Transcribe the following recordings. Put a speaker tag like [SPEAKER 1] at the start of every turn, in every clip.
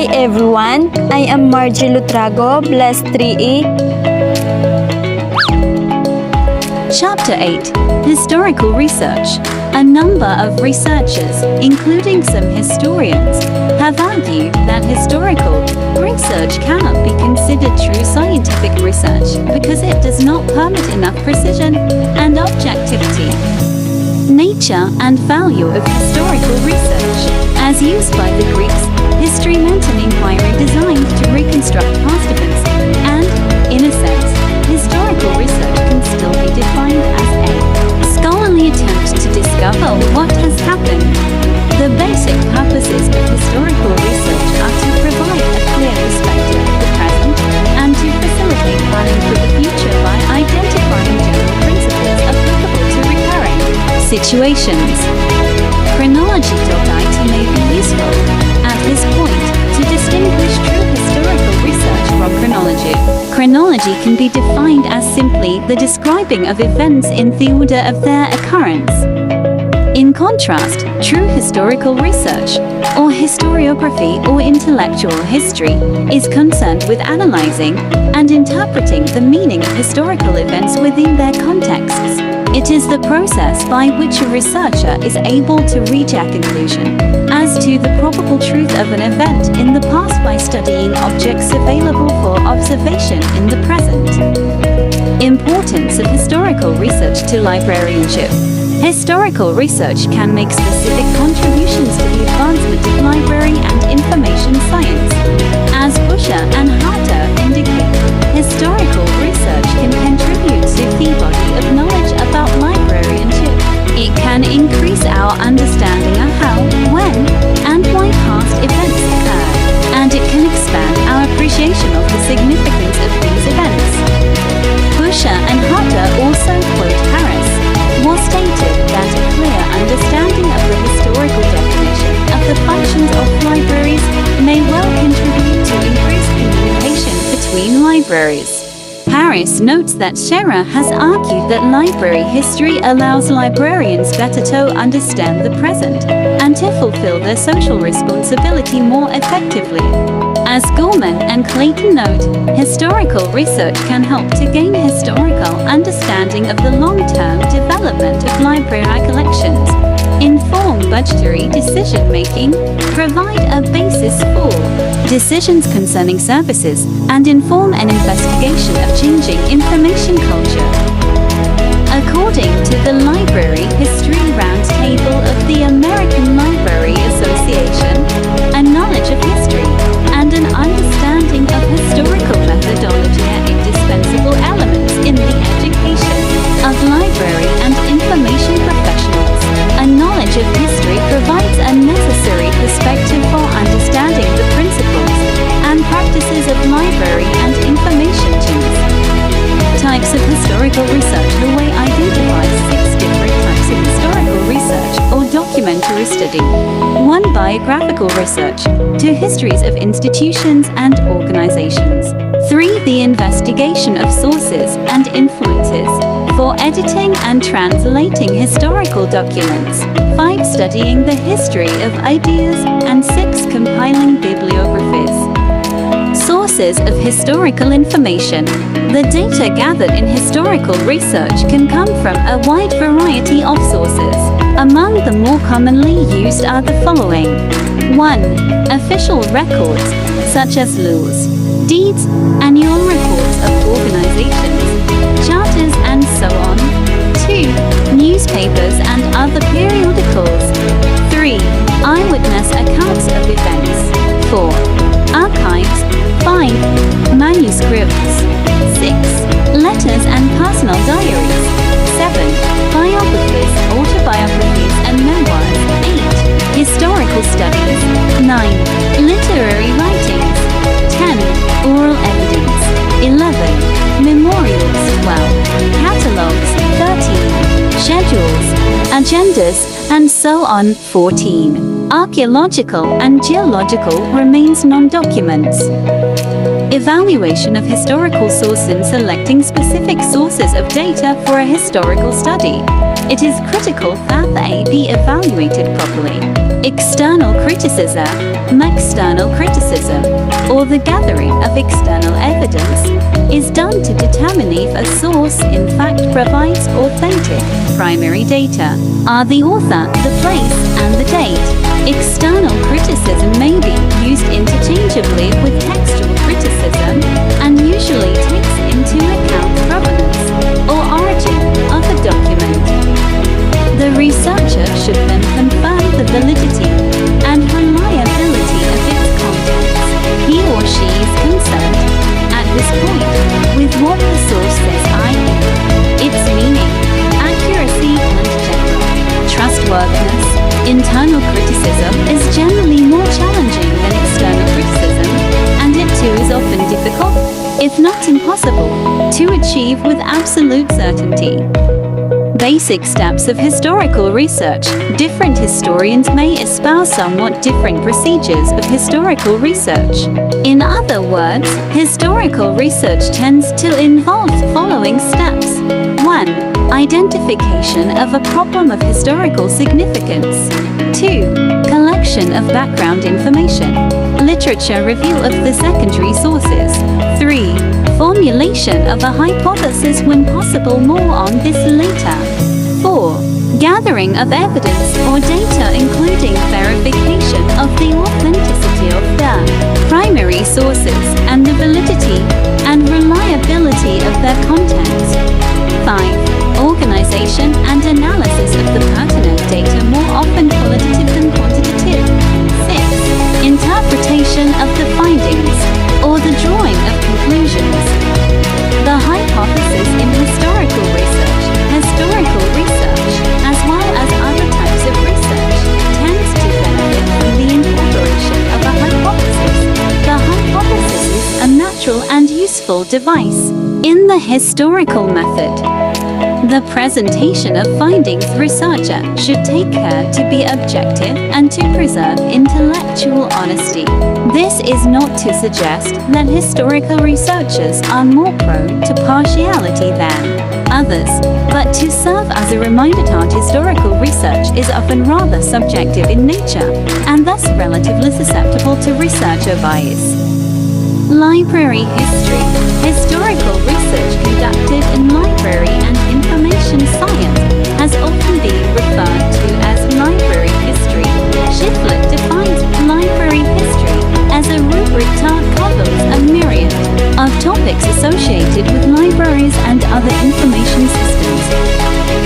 [SPEAKER 1] Hi everyone, I am Margie Lutrago, Blessed 3E.
[SPEAKER 2] Chapter 8: Historical Research. A number of researchers, including some historians, have argued that historical research cannot be considered true scientific research because it does not permit enough precision and objectivity. Nature and value of historical research. As used by the Greeks, history meant an inquiry designed to reconstruct past events, and, in a sense, historical research can still be defined as a scholarly attempt to discover what has happened. The basic purposes of historical research are to provide a clear perspective of the present and to facilitate planning for the future by identifying general principles applicable to recurring situations. Chronological data may be useful, at this point, to distinguish true historical research from chronology. Chronology can be defined as simply the describing of events in the order of their occurrence. In contrast, true historical research, or historiography or intellectual history, is concerned with analyzing and interpreting the meaning of historical events within their contexts. It is the process by which a researcher is able to reach a conclusion as to the probable truth of an event in the past by studying objects available for observation in the present. Importance of historical research to librarianship. Historical research can make specific contributions to the advancement of library and information science. As Busher and Harter indicate, historical research can contribute to the body of knowledge about librarianship. It can increase our understanding of how, when, and why past events occurred, and it can expand our appreciation of the significance of these events. Busher and Harter also quote Harris, was stated that a clear understanding of the historical definition of the functions of libraries may well contribute to increased communication between libraries. Harris notes that Scherer has argued that library history allows librarians better to understand the present and to fulfill their social responsibility more effectively. As Gorman and Clayton note, historical research can help to gain historical understanding of the long-term development of library collections, inform budgetary decision-making, provide a basis for decisions concerning services, and inform an investigation of changing information culture. According to the Library History Roundtable of the American Library Association, a knowledge of history and an understanding of historical methodology are indispensable elements in the education of library and information professionals. A knowledge of history provides a necessary perspective for understanding the principles and practices of library and information teams. Types of historical research. The way identifies 6 different types of historical research or documentary study. 1. Biographical research. 2. Histories of institutions and organizations. 3. The investigation of sources and influences. 4. Editing and translating historical documents. 5. Studying the history of ideas. And 6. Compiling bibliographies. Sources of historical information. The data gathered in historical research can come from a wide variety of sources. Among the more commonly used are the following. 1. Official records, such as laws, deeds, annual reports of organizations, charters, and so on. 2. Newspapers and other periodicals. 3. Eyewitness accounts of events. 4. Archives. 5. Manuscripts. 6. Letters and personal diaries. 7. Biographies, autobiographies, and memoirs. 8. Historical studies. 9. Literary writings. 10. Oral evidence. 11. Memorials. 12. Catalogues. 13. Schedules, agendas, and so on. 14. Archaeological and geological remains non-documents. Evaluation of historical sources and selecting specific sources of data for a historical study. it is critical that they be evaluated properly. External criticism, or the gathering of external evidence, is done to determine if a source in fact provides authentic primary data are the author, the place, and the date. External criticism may be used interchangeably with textual criticism and usually takes into account provenance or origin of a document. The researcher should then confirm the validity and reliability of its contents. He or she is concerned, at this point, with what the source says, i.e., its meaning, accuracy, and general trustworthiness. Internal criticism is generally more challenging than external criticism, and it too is often difficult, if not impossible, to achieve with absolute certainty. Basic steps of historical research. Different historians may espouse somewhat different procedures of historical research. In other words, historical research tends to involve the following steps. 1. Identification of a problem of historical significance. 2. Collection of background information. Literature review of the secondary sources. 3. Formulation of a hypothesis when possible, more on this later. 4. Gathering of evidence or data including verification of the authenticity of the primary sources and the validity and reliability of their content. 5. Organization and analysis of the pertinent data, more often qualitative than quantitative. 6. Interpretation of the findings or the drawing of conclusions. The hypothesis in historical research, as well as other types of research, tends to benefit from the incorporation of a hypothesis. The hypothesis is a natural and useful device in the historical method. The presentation of findings researcher should take care to be objective and to preserve intellectual honesty. This is not to suggest that historical researchers are more prone to partiality than others, but to serve as a reminder that historical research is often rather subjective in nature, and thus relatively susceptible to researcher bias. Library history. Historical research conducted in library and information science has often been referred to as library history. Shiflett defines library history as a rubric that covers a myriad of topics associated with libraries and other information systems.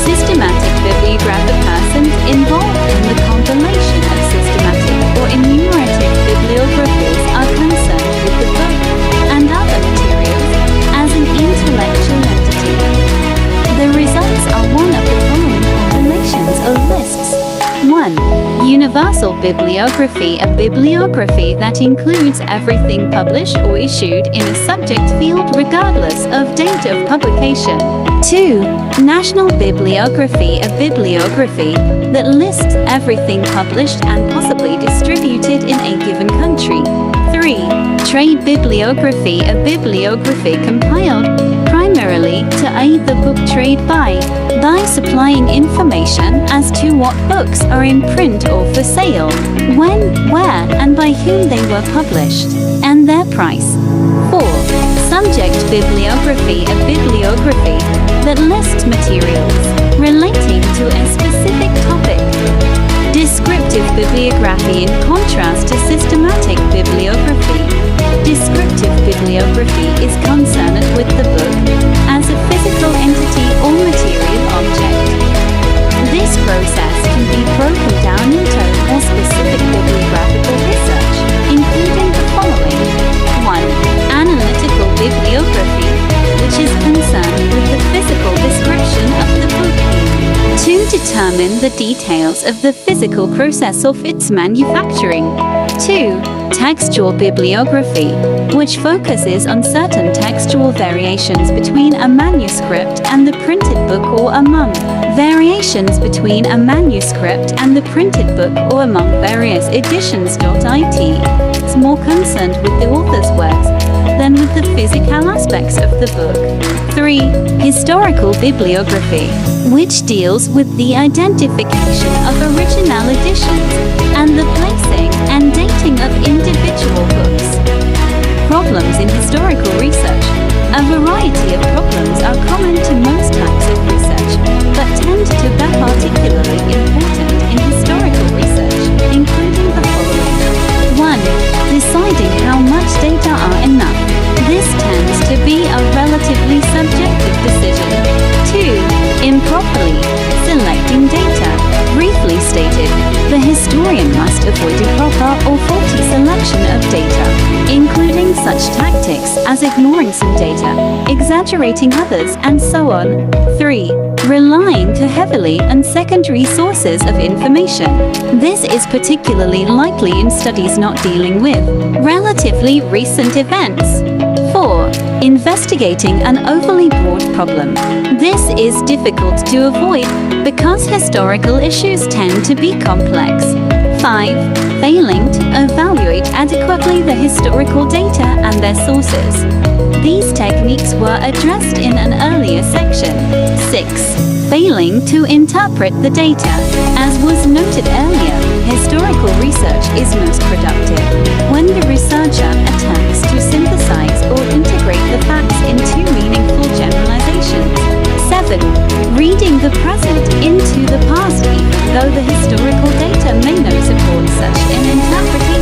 [SPEAKER 2] Systematic bibliographic persons involved in the compilation of systematic or enumerative bibliographies are concerned with the book and other materials as an intellectual entity. The results are one of the following compilations or lists. 1. Universal bibliography, a bibliography that includes everything published or issued in a subject field regardless of date of publication. 2. National bibliography, a bibliography that lists everything published and possibly distributed in a given country. 3. Trade bibliography, a bibliography compiled primarily to aid the book trade by supplying information as to what books are in print or for sale, when, where, and by whom they were published, and their price. 4. Subject bibliography, a bibliography that lists materials relating to a specific topic. Descriptive bibliography, in contrast to systematic bibliography. Descriptive bibliography is concerned with the book as a physical entity or material object. This process can be broken down into more specific bibliographical research, including the following. 1. Analytical bibliography, which is concerned with the physical description of the book. To determine the details of the physical process of its manufacturing. 2. Textual bibliography, which focuses on certain textual variations between a manuscript and the printed book or among variations between a manuscript and the printed book or among various editions. It is more concerned with the author's works than with the physical aspects of the book. 3. Historical bibliography, which deals with the identification of original editions and the placing and dating of individual books. Problems in historical research. A variety of problems are common to most types of research, but tend to be particularly important in historical research, including the following. 1. Deciding how much data are enough. This tends to be a relatively subjective decision. 2. Improperly selecting data. Briefly stated, the historian must avoid improper or faulty selection of data, including such tactics as ignoring some data, exaggerating others, and so on. 3. Relying too heavily on secondary sources of information. This is particularly likely in studies not dealing with relatively recent events. 4. Investigating an overly broad problem. This is difficult to avoid because historical issues tend to be complex. 5. Failing to evaluate adequately the historical data and their sources. These techniques were addressed in an earlier section. 6. Failing to interpret the data. As was noted earlier, historical research is most productive when the researcher attempts to synthesize or integrate the facts into meaningful generalizations. 7. Reading the present into the past even though the historical data may not support such an interpretation.